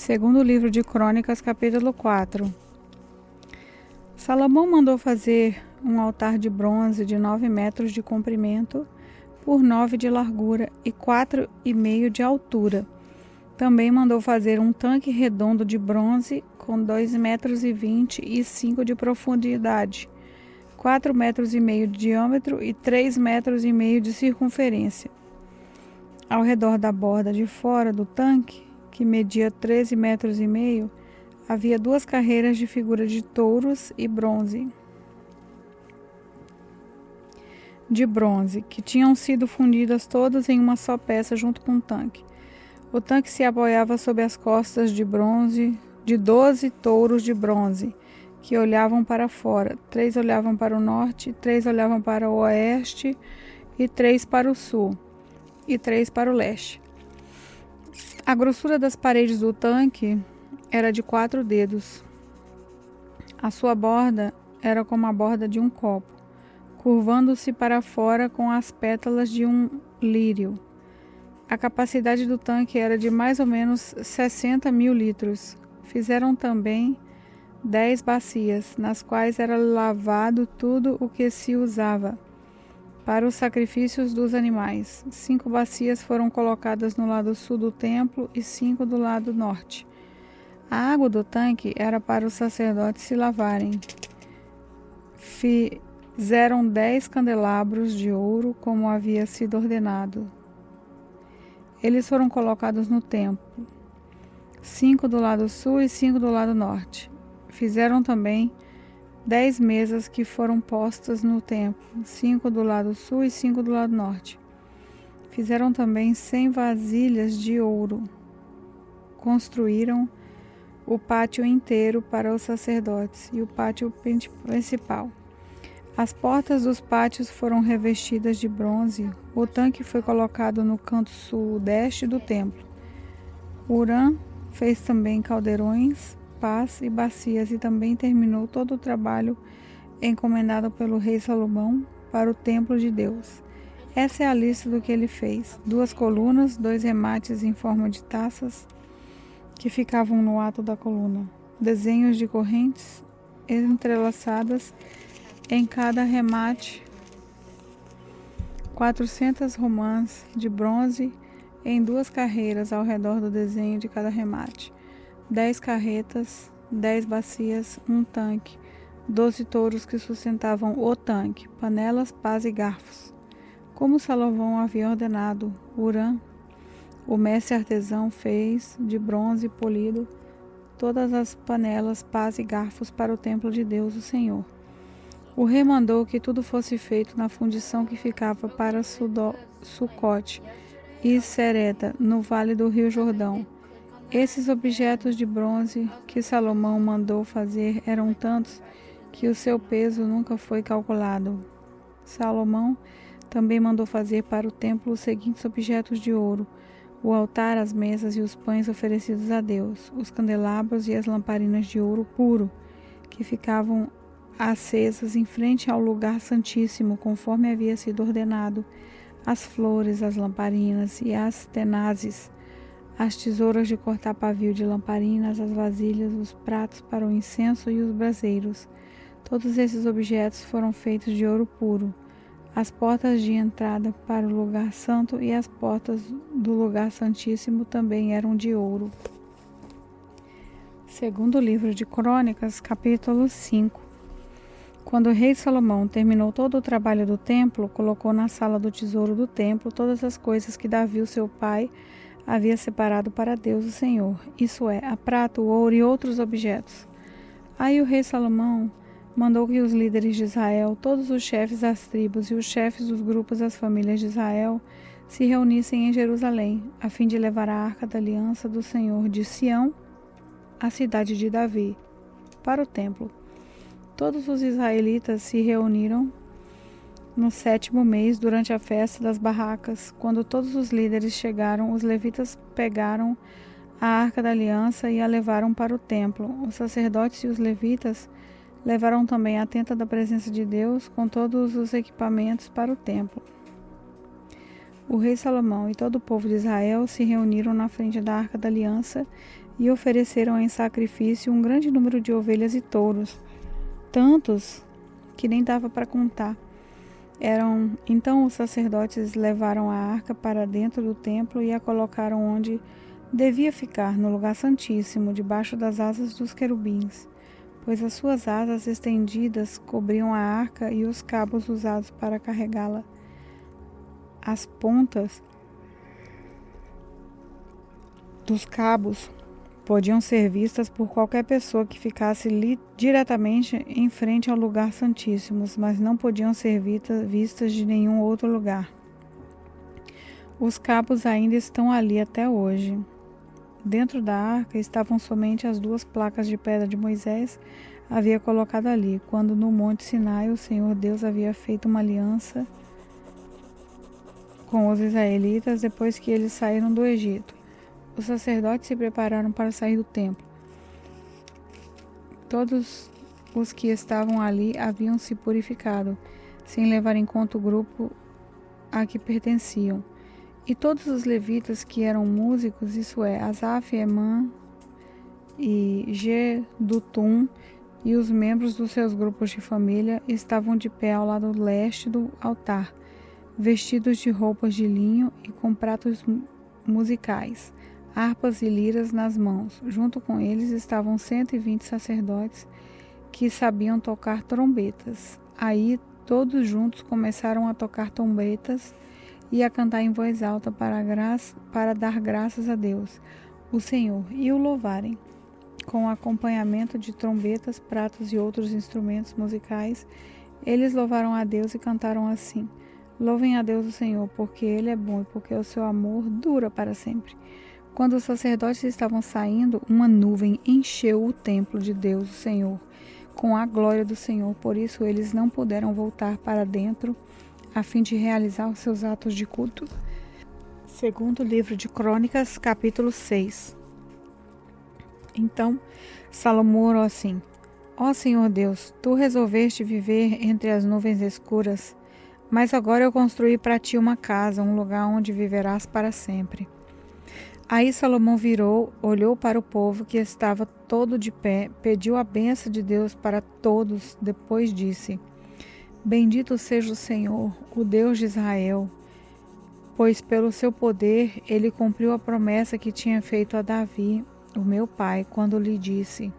Segundo livro de Crônicas, capítulo 4. Salomão mandou fazer um altar de bronze de 9 metros de comprimento por 9 de largura e 4,5 de altura. Também mandou fazer um tanque redondo de bronze com 2,20 metros e 5 de profundidade, 4,5 metros de diâmetro e 3,5 metros de circunferência. Ao redor da borda de fora do tanque, que media 13,5 metros, havia 2 carreiras de figura de touros de bronze, que tinham sido fundidas todas em uma só peça junto com o tanque. O tanque se apoiava sobre as costas de bronze de 12 touros de bronze, que olhavam para fora. 3 olhavam para o norte, 3 olhavam para o oeste, e 3 para o sul, e 3 para o leste. A grossura das paredes do tanque era de 4 dedos. A sua borda era como a borda de um copo, curvando-se para fora com as pétalas de um lírio. A capacidade do tanque era de mais ou menos 60 mil litros. Fizeram também 10 bacias, nas quais era lavado tudo o que se usava para os sacrifícios dos animais. 5 bacias foram colocadas no lado sul do templo e 5 do lado norte. A água do tanque era para os sacerdotes se lavarem. Fizeram 10 candelabros de ouro, como havia sido ordenado. Eles foram colocados no templo, 5 do lado sul e 5 do lado norte. Fizeram também 10 mesas que foram postas no templo, 5 do lado sul e 5 do lado norte. Fizeram também 100 vasilhas de ouro. Construíram o pátio inteiro para os sacerdotes e o pátio principal. As portas dos pátios foram revestidas de bronze. O tanque foi colocado no canto sudeste do templo. Hurã fez também caldeirões, pás e bacias, e também terminou todo o trabalho encomendado pelo rei Salomão para o templo de Deus. Essa é a lista do que ele fez: 2 colunas, 2 remates em forma de taças que ficavam no ato da coluna, desenhos de correntes entrelaçadas em cada remate, 400 romãs de bronze em 2 carreiras ao redor do desenho de cada remate, 10 carretas, 10 bacias, um tanque, 12 touros que sustentavam o tanque, panelas, pás e garfos. Como Salomão havia ordenado, Hurã, o mestre artesão, fez de bronze polido todas as panelas, pás e garfos para o templo de Deus, o Senhor. O rei mandou que tudo fosse feito na fundição que ficava para Sucote e Sereda, no vale do rio Jordão. Esses objetos de bronze que Salomão mandou fazer eram tantos que o seu peso nunca foi calculado. Salomão também mandou fazer para o templo os seguintes objetos de ouro: o altar, as mesas e os pães oferecidos a Deus, os candelabros e as lamparinas de ouro puro, que ficavam acesas em frente ao lugar santíssimo, conforme havia sido ordenado, as flores, as lamparinas e as tenazes, as tesouras de cortar pavio de lamparinas, as vasilhas, os pratos para o incenso e os braseiros. Todos esses objetos foram feitos de ouro puro. As portas de entrada para o lugar santo e as portas do lugar santíssimo também eram de ouro. Segundo livro de Crônicas, capítulo 5. Quando o rei Salomão terminou todo o trabalho do templo, colocou na sala do tesouro do templo todas as coisas que Davi, o seu pai, havia separado para Deus, o Senhor, isso é, a prata, o ouro e outros objetos. Aí o rei Salomão mandou que os líderes de Israel, todos os chefes das tribos e os chefes dos grupos das famílias de Israel se reunissem em Jerusalém, a fim de levar a arca da aliança do Senhor de Sião, a cidade de Davi, para o templo. Todos os israelitas se reuniram no 7º mês, durante a festa das barracas. Quando todos os líderes chegaram, os levitas pegaram a arca da aliança e a levaram para o templo. Os sacerdotes e os levitas levaram também a tenda da presença de Deus com todos os equipamentos para o templo. O rei Salomão e todo o povo de Israel se reuniram na frente da arca da aliança e ofereceram em sacrifício um grande número de ovelhas e touros, tantos que nem dava para contar. Então os sacerdotes levaram a arca para dentro do templo e a colocaram onde devia ficar, no lugar santíssimo, debaixo das asas dos querubins, pois as suas asas estendidas cobriam a arca e os cabos usados para carregá-la. As pontas dos cabos podiam ser vistas por qualquer pessoa que ficasse diretamente em frente ao lugar santíssimo, mas não podiam ser vistas de nenhum outro lugar. Os cabos ainda estão ali até hoje. Dentro da arca estavam somente as 2 placas de pedra de Moisés havia colocado ali, quando no Monte Sinai o Senhor Deus havia feito uma aliança com os israelitas depois que eles saíram do Egito. Os sacerdotes se prepararam para sair do templo. Todos os que estavam ali haviam se purificado, sem levar em conta o grupo a que pertenciam. E todos os levitas que eram músicos, isso é, Asaf, Emã e Jedutum, e os membros dos seus grupos de família, estavam de pé ao lado leste do altar, vestidos de roupas de linho e com pratos musicais, harpas e liras nas mãos. Junto com eles estavam 120 sacerdotes que sabiam tocar trombetas. Aí todos juntos começaram a tocar trombetas e a cantar em voz alta para dar graças a Deus, o Senhor, e o louvarem. Com acompanhamento de trombetas, pratos e outros instrumentos musicais, eles louvaram a Deus e cantaram assim: Louvem a Deus o Senhor, porque Ele é bom e porque o seu amor dura para sempre. Quando os sacerdotes estavam saindo, uma nuvem encheu o templo de Deus, o Senhor, com a glória do Senhor. Por isso eles não puderam voltar para dentro, a fim de realizar os seus atos de culto. Segundo livro de Crônicas, capítulo 6. Então Salomão orou assim: Ó Senhor Deus, Tu resolveste viver entre as nuvens escuras, mas agora eu construí para Ti uma casa, um lugar onde viverás para sempre. Aí Salomão virou, olhou para o povo que estava todo de pé, pediu a bênção de Deus para todos, depois disse: Bendito seja o Senhor, o Deus de Israel, pois pelo seu poder ele cumpriu a promessa que tinha feito a Davi, o meu pai, quando lhe disse: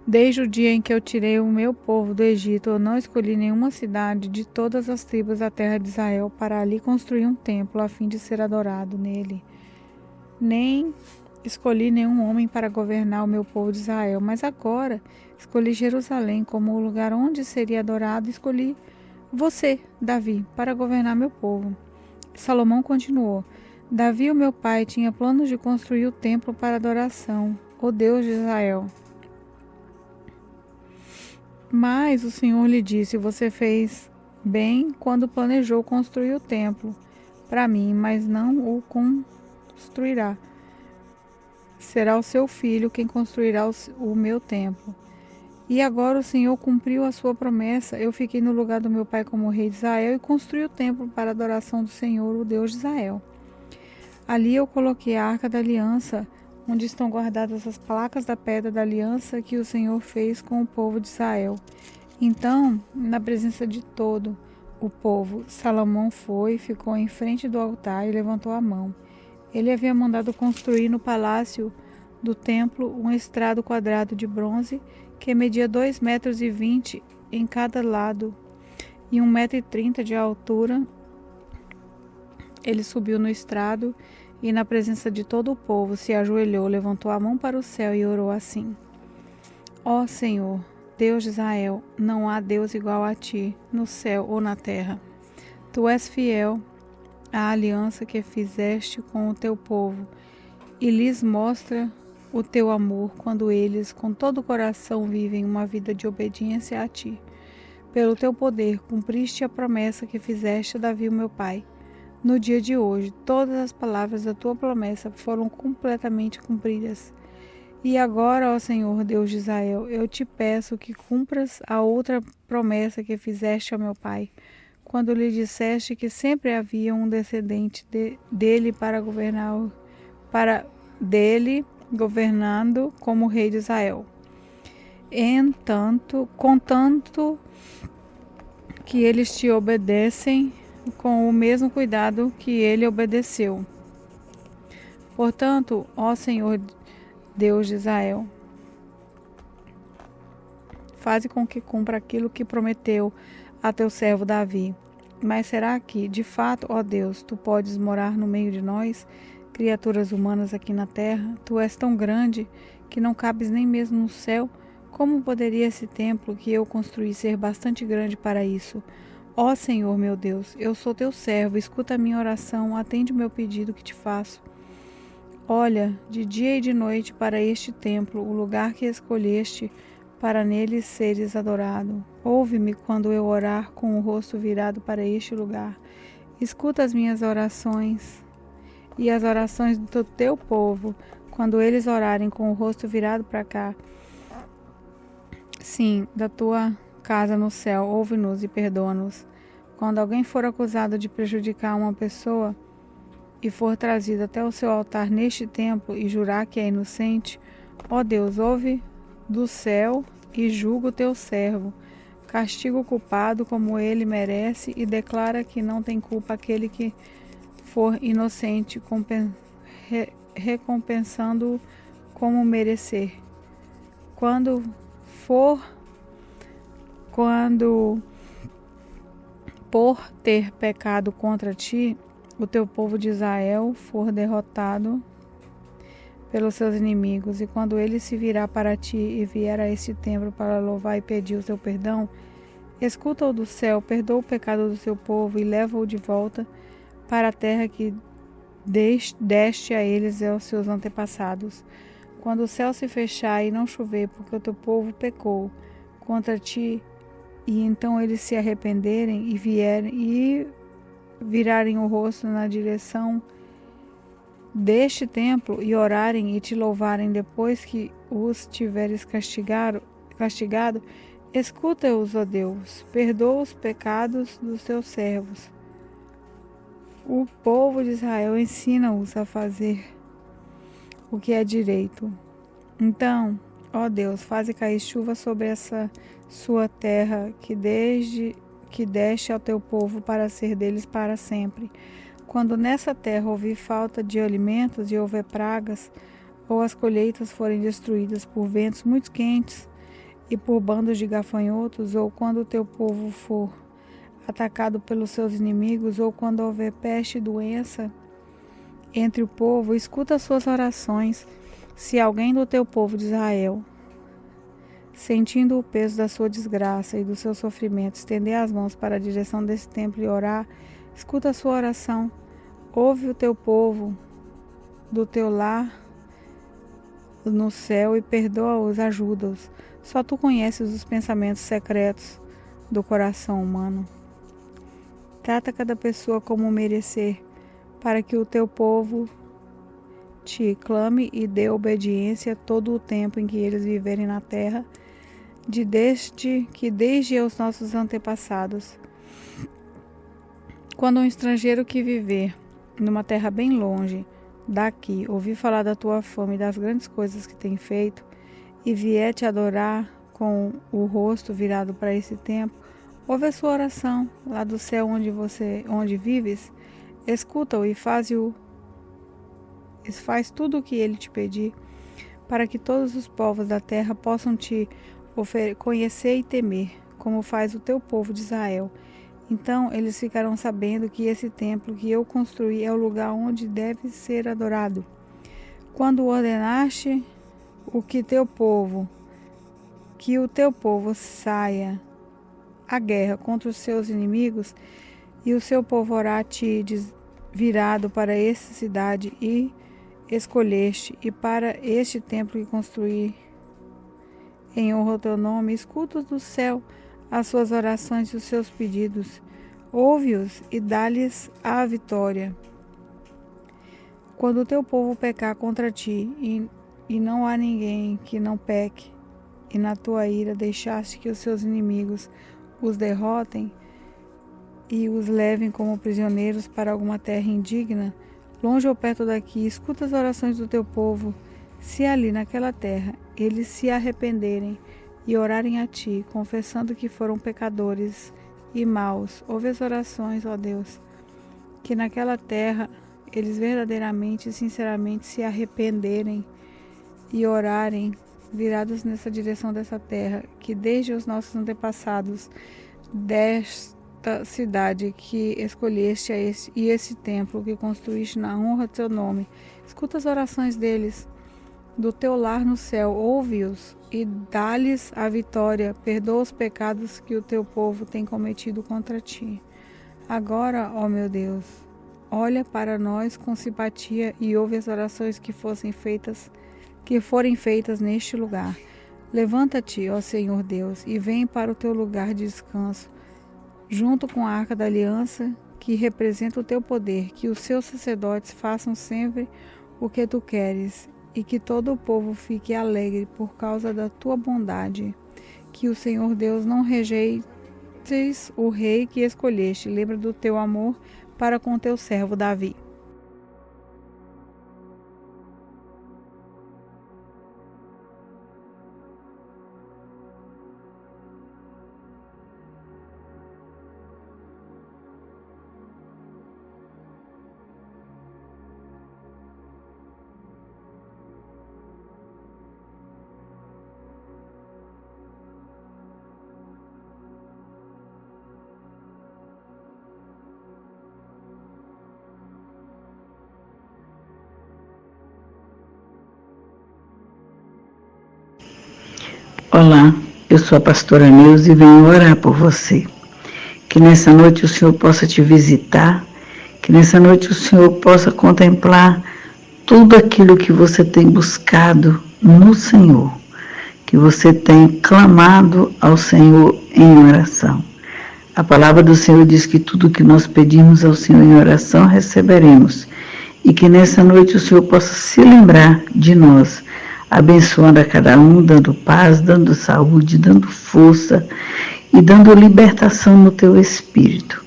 Desde o dia em que eu tirei o meu povo do Egito, eu não escolhi nenhuma cidade de todas as tribos da terra de Israel para ali construir um templo a fim de ser adorado nele. Nem escolhi nenhum homem para governar o meu povo de Israel, mas agora escolhi Jerusalém como o lugar onde seria adorado. Escolhi você, Davi, para governar meu povo. Salomão continuou: Davi, o meu pai, tinha planos de construir o templo para adoração, o Deus de Israel. Mas o Senhor lhe disse: Você fez bem quando planejou construir o templo para mim, mas não o construirá. Será o seu filho quem construirá o meu templo. E agora o Senhor cumpriu a sua promessa. Eu fiquei no lugar do meu pai como rei de Israel e construí o templo para a adoração do Senhor, o Deus de Israel. Ali eu coloquei a arca da aliança, onde estão guardadas as placas da pedra da aliança que o Senhor fez com o povo de Israel. Então, na presença de todo o povo, Salomão ficou em frente do altar e levantou a mão. Ele havia mandado construir no palácio do templo um estrado quadrado de bronze que media 2,20 metros em cada lado e 1,30 metros de altura. Ele subiu no estrado e, na presença de todo o povo, se ajoelhou, levantou a mão para o céu e orou assim: Ó Senhor, Deus de Israel, não há Deus igual a Ti, no céu ou na terra. Tu és fiel à aliança que fizeste com o Teu povo e lhes mostra o Teu amor quando eles, com todo o coração, vivem uma vida de obediência a Ti. Pelo Teu poder, cumpriste a promessa que fizeste a Davi, o meu pai. No dia de hoje, todas as palavras da Tua promessa foram completamente cumpridas. E agora, ó Senhor, Deus de Israel, eu te peço que cumpras a outra promessa que fizeste ao meu pai, quando lhe disseste que sempre havia um descendente dele para dele, governando como rei de Israel. Contanto que eles te obedecem com o mesmo cuidado que ele obedeceu. Portanto, ó Senhor Deus de Israel, faze com que cumpra aquilo que prometeu a teu servo Davi. Mas será que, de fato, ó Deus, tu podes morar no meio de nós, criaturas humanas aqui na terra? Tu és tão grande que não cabes nem mesmo no céu. Como poderia esse templo que eu construí ser bastante grande para isso? Ó Senhor meu Deus, eu sou teu servo, escuta a minha oração, atende o meu pedido que te faço. Olha, de dia e de noite para este templo, o lugar que escolheste, para nele seres adorado. Ouve-me quando eu orar com o rosto virado para este lugar. Escuta as minhas orações e as orações do teu povo, quando eles orarem com o rosto virado para cá. Sim, da tua casa no céu, ouve-nos e perdoa-nos. Quando alguém for acusado de prejudicar uma pessoa e for trazido até o seu altar neste templo e jurar que é inocente, ó Deus, ouve do céu e julga o teu servo. Castiga o culpado como ele merece e declara que não tem culpa aquele que for inocente, recompensando-o como merecer. Quando por ter pecado contra ti, o teu povo de Israel for derrotado pelos seus inimigos, e quando ele se virar para ti e vier a este templo para louvar e pedir o teu perdão, escuta-o do céu, perdoa o pecado do seu povo e leva-o de volta para a terra que deste a eles e aos seus antepassados. Quando o céu se fechar e não chover, porque o teu povo pecou contra ti, e então eles se arrependerem e virarem o rosto na direção deste templo e orarem e te louvarem depois que os tiveres castigado, escuta-os, ó Deus, perdoa os pecados dos teus servos. O povo de Israel ensina-os a fazer o que é direito. Então, ó Deus, faze cair chuva sobre essa sua terra que deste ao teu povo para ser deles para sempre. Quando nessa terra houver falta de alimentos e houver pragas, ou as colheitas forem destruídas por ventos muito quentes e por bandos de gafanhotos, ou quando o teu povo for atacado pelos seus inimigos, ou quando houver peste e doença entre o povo, escuta as suas orações. Se alguém do teu povo de Israel, sentindo o peso da sua desgraça e do seu sofrimento, estender as mãos para a direção desse templo e orar, escuta a sua oração. Ouve o teu povo do teu lar no céu e perdoa-os, ajuda-os. Só tu conheces os pensamentos secretos do coração humano. Trata cada pessoa como merecer, para que o teu povo te clame e dê obediência todo o tempo em que eles viverem na terra, desde os nossos antepassados. Quando um estrangeiro que viver numa terra bem longe daqui ouvir falar da tua fama e das grandes coisas que tem feito, e vier te adorar com o rosto virado para esse templo, ouve a sua oração lá do céu onde vives, escuta-o e faz tudo o que ele te pedir, para que todos os povos da terra possam te conhecer e temer, como faz o teu povo de Israel. Então eles ficarão sabendo que esse templo que eu construí é o lugar onde deve ser adorado. Quando ordenaste que o teu povo saia à guerra contra os seus inimigos, e o seu povo orar a ti virado para essa cidade e escolheste, e para este templo que construí em honra ao teu nome, escuta do céu as suas orações e os seus pedidos, ouve-os e dá-lhes a vitória. Quando o teu povo pecar contra ti, e não há ninguém que não peque, e na tua ira deixaste que os seus inimigos os derrotem e os levem como prisioneiros para alguma terra indigna, longe ou perto daqui, escuta as orações do teu povo. Se ali naquela terra eles se arrependerem e orarem a ti, confessando que foram pecadores e maus, ouve as orações, ó Deus, que naquela terra eles verdadeiramente e sinceramente se arrependerem e orarem, virados nessa direção dessa terra, que desde os nossos antepassados, desta cidade que escolheste e esse templo que construíste na honra do teu nome, escuta as orações deles, do teu lar no céu, ouve-os e dá-lhes a vitória, perdoa os pecados que o teu povo tem cometido contra ti. Agora, ó meu Deus, olha para nós com simpatia e ouve as orações que forem feitas neste lugar. Levanta-te, ó Senhor Deus, e vem para o teu lugar de descanso, junto com a arca da aliança, que representa o teu poder, que os seus sacerdotes façam sempre o que tu queres, e que todo o povo fique alegre por causa da tua bondade. Que o Senhor Deus não rejeites o rei que escolheste. Lembra do teu amor para com teu servo Davi. Olá, eu sou a pastora Neuza e venho orar por você. Que nessa noite o Senhor possa te visitar, que nessa noite o Senhor possa contemplar tudo aquilo que você tem buscado no Senhor, que você tem clamado ao Senhor em oração. A palavra do Senhor diz que tudo que nós pedimos ao Senhor em oração receberemos, e que nessa noite o Senhor possa se lembrar de nós, abençoando a cada um, dando paz, dando saúde, dando força e dando libertação no teu espírito.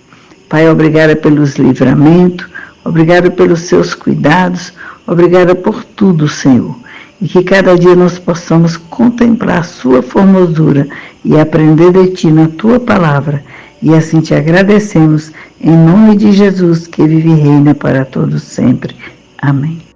Pai, obrigada pelos livramentos, obrigada pelos seus cuidados, obrigada por tudo, Senhor. E que cada dia nós possamos contemplar a sua formosura e aprender de ti na tua palavra. E assim te agradecemos, em nome de Jesus, que vive e reina para todos sempre. Amém.